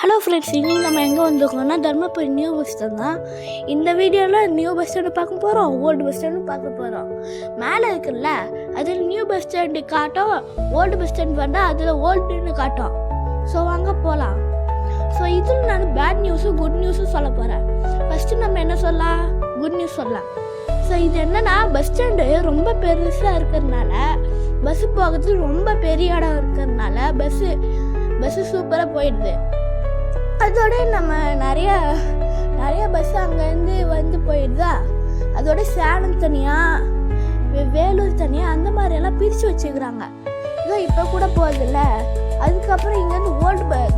Hello friends, இன்றைக்கி நம்ம எங்கே வந்திருக்கோம்னா தர்மபுரி நியூ பஸ் ஸ்டாண்ட் தான். இந்த வீடியோவில் நியூ பஸ் ஸ்டாண்டு பார்க்க போகிறோம், ஓல்டு பஸ் ஸ்டாண்டு பார்க்க போகிறோம். மேலே இருக்குல்ல அதில் நியூ பஸ் ஸ்டாண்டு காட்டும், ஓல்டு பஸ் ஸ்டாண்ட் வந்தால் அதில் ஓல்டுன்னு காட்டும். ஸோ வாங்க போகலாம். ஸோ இதில் நான் பேட் நியூஸும் குட் நியூஸும் சொல்ல போகிறேன். ஃபஸ்ட்டு நம்ம என்ன சொல்லலாம், குட் நியூஸ் சொல்லலாம். ஸோ இது என்னென்னா, பஸ் ஸ்டாண்டு ரொம்ப பெருசாக இருக்கிறதுனால, பஸ்ஸு போகிறதுக்கு ரொம்ப பெரிய இடம் இருக்கிறதுனால பஸ்ஸு சூப்பராக போயிடுது. அதோட நம்ம நிறைய பஸ் அங்கேருந்து வந்து போயிடுதா. அதோட சேலம் தனியாக, வேலூர் தனியாக, அந்த மாதிரியெல்லாம் பிரித்து வச்சுக்கிறாங்க. இதோ இப்போ கூட போகுதுல்ல. அதுக்கப்புறம் இங்கேருந்து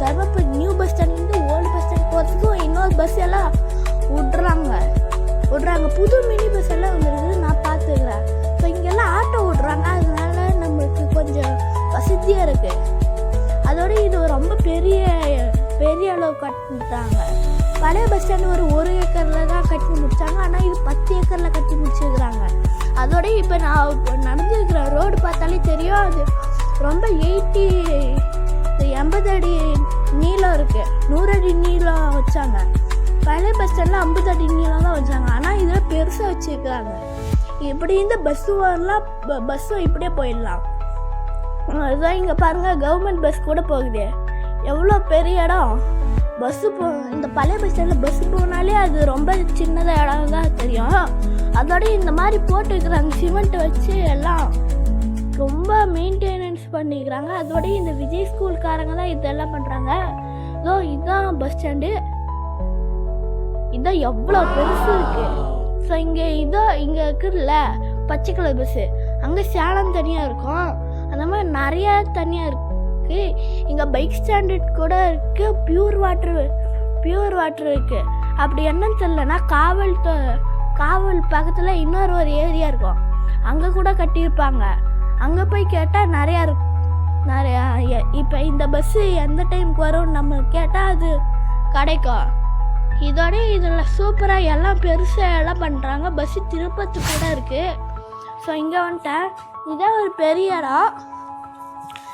தர்மபுரி நியூ பஸ் ஸ்டாண்ட்லேருந்து ஓல்டு பஸ் ஸ்டாண்ட் போகிறதுக்கும் இன்னொரு பஸ் எல்லாம் விட்றாங்க. புது மினி பஸ் எல்லாம் வந்துருக்குது, நான் பார்த்துக்கிறேன். ஸோ இங்கெல்லாம் ஆட்டோ விட்றாங்க, அதனால நம்மளுக்கு கொஞ்சம் வசதியாக இருக்குது. அதோட இது ரொம்ப பெரிய அளவு கட்டிட்டாங்க. பழைய பஸ் ஸ்டாண்டு ஒரு ஏக்கரில் தான் கட்டி முடித்தாங்க, ஆனால் இது 10 ஏக்கரில் கட்டி முடிச்சிருக்கிறாங்க. அதோட இப்போ நான் நடந்துருக்கிற ரோடு பார்த்தாலே தெரியும், அது ரொம்ப 80 அடி நீளம் இருக்குது, 100 அடி நீளம் வச்சாங்க. பழைய பஸ் ஸ்டாண்டில் 50 அடி நீளம் தான் வச்சாங்க, ஆனால் இதில் பெருசாக வச்சுருக்கிறாங்க. இப்படி இந்த பஸ்ஸும் இப்படியே போயிடலாம். அதுதான் இங்கே பாருங்கள், கவர்மெண்ட் பஸ் கூட போகுது. எவ்வளோ பெரிய இடம். இந்த பழைய பஸ் ஸ்டாண்டில் பஸ்ஸு போனாலே அது ரொம்ப சின்னதாக இடம் தான் தெரியும். அதோட இந்த மாதிரி போட்டுக்கிறாங்க, சிமெண்ட் வச்சு எல்லாம் ரொம்ப மெயின்டெனன்ஸ் பண்ணிக்கிறாங்க. அதோட இந்த விஜய் ஸ்கூல்காரங்க தான் இதெல்லாம் பண்ணுறாங்க. இதுதான் பஸ் ஸ்டாண்டு. இதான் எவ்வளோ பெருசு இருக்குது. ஸோ இங்கே இருக்குதுல்ல பச்சை கலர் பஸ்ஸு, அங்கே சேலம் தனியாக இருக்கும், அந்த மாதிரி நிறையா தனியாக இருக்குது. இங்கே பைக் ஸ்டாண்டு கூட இருக்குது, பியூர் வாட்டர் இருக்குது. அப்படி என்னன்னு தெரியலனா, காவல் பக்கத்தில் இன்னொரு ஏரியா இருக்கும், அங்கே கூட கட்டியிருப்பாங்க. அங்கே போய் கேட்டால் நிறையா இப்போ இந்த பஸ்ஸு எந்த டைமுக்கு வரும்னு நம்ம கேட்டால் அது கிடைக்கும். இதோட இதில் சூப்பராக எல்லாம் பெருசாக எல்லாம் பண்ணுறாங்க. பஸ்ஸு திருப்பத்து கூட இருக்குது. ஸோ இங்கே வந்துட்டேன், இதான் ஒரு பெரிய இடம்.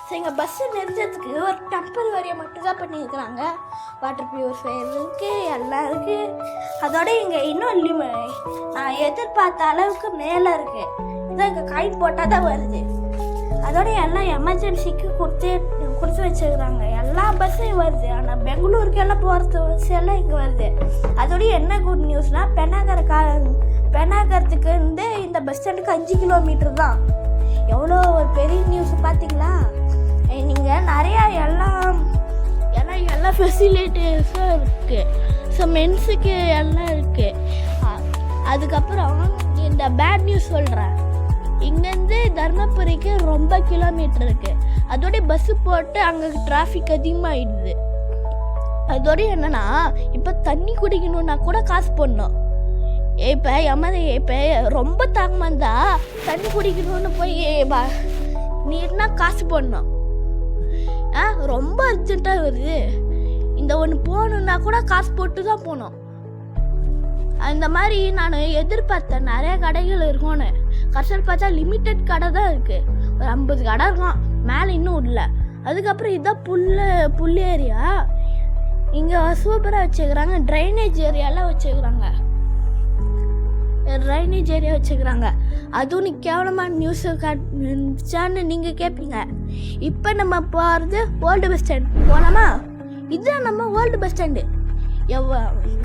ஸோ இங்கே பஸ்ஸு நிறுத்தத்துக்கு ஒரு டெம்பரவரியை மட்டும்தான் பண்ணியிருக்கிறாங்க. வாட்டர் பியூரிஃபையர் இருக்குது, எல்லாம் இருக்குது. அதோட இங்கே இன்னும் நான் எதிர்பார்த்த அளவுக்கு மேலே இருக்குது. இதான் இங்கே காயின் போட்டால் தான் வருது. அதோட எல்லாம் எமர்ஜென்சிக்கு கொடுத்து வச்சுக்கிறாங்க. எல்லா பஸ்ஸையும் வருது, ஆனால் பெங்களூருக்கு எல்லாம் போகிறது பஸ் எல்லாம் இங்கே வருது. அதோட என்ன குட் நியூஸ்னால், பெண்ணாகரத்துக்கு இந்த பஸ் ஸ்டாண்டுக்கு 5 கிலோமீட்டர் தான். எவ்வளோ ஒரு பெரிய நியூஸ் பார்த்தீங்களா? நீங்கள் நிறையா எல்லாம் ஃபெசிலிட்டிஸும் இருக்குது. ஸோ மென்ஸுக்கு எல்லாம் இருக்குது. அதுக்கப்புறம் இந்த பேட் நியூஸ் சொல்கிறேன். இங்கேருந்து தர்மபுரிக்கு ரொம்ப கிலோமீட்டர் இருக்குது. அதோட பஸ்ஸு போட்டு அங்கே டிராஃபிக் அதிகமாகிடுது. அதோட என்னென்னா, இப்போ தண்ணி குடிக்கணுன்னா கூட காசு போடணும். இப்போ ரொம்ப தாகமாக இருந்தால் தண்ணி குடிக்கணும்னு போய் நீர்னா காசு போடணும். ரொம்ப அர்ஜென்ட்டாக வருது, இந்த ஒன்று போகணுன்னா கூட காசு போட்டு தான் போகணும். அந்த மாதிரி நான் எதிர்பார்த்தேன் நிறைய கடைகள் இருக்கும்னு. கடைசியில் பார்த்தா லிமிட்டட் கடை தான் இருக்குது, ஒரு 50 கடை இருக்கும், மேலே இன்னும் இல்லை. அதுக்கப்புறம் இதுதான் புல் ஏரியா. இங்கே சூப்பராக வச்சுக்கிறாங்க, ட்ரைனேஜ் ஏரியாலாம் வச்சுக்கிறாங்க. அதுவும் நீ கேவலமான நியூஸு காட்டுச்சான்னு நீங்கள் கேட்பீங்க. இப்போ நம்ம போகிறது ஓல்டு பஸ் ஸ்டாண்ட் போகலாமா? இதுதான் நம்ம ஓல்டு பஸ் ஸ்டாண்டு.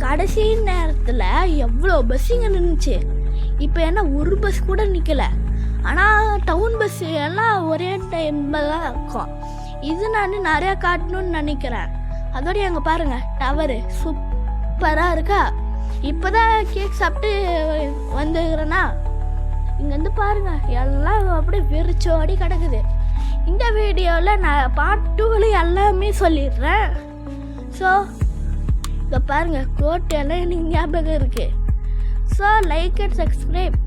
கடைசி நேரத்தில் எவ்வளோ பஸ் இங்கே நின்றுச்சு. இப்போ என்ன ஒரு பஸ் கூட நிற்கலை, ஆனால் டவுன் பஸ் எல்லாம் ஒரே டைமில் தான் இருக்கும். இது நான் நிறையா காட்டணும்னு நினைக்கிறேன். அதோட அங்கே பாருங்கள், டவரு சூப்பராக இருக்கா. இப்போ தான் கேக் சாப்பிட்டு வந்துக்கிறேன்னா, இங்கேருந்து பாருங்கள் எல்லாம் அப்படியே விரிச்சோடி கிடக்குது. இந்த வீடியோவில் நான் பார்ட் 2 எல்லாமே சொல்லிடுறேன். ஸோ இதை பாருங்கள், கோட் எல்லாம் எனக்கு ஞாபகம் இருக்குது. So like and subscribe.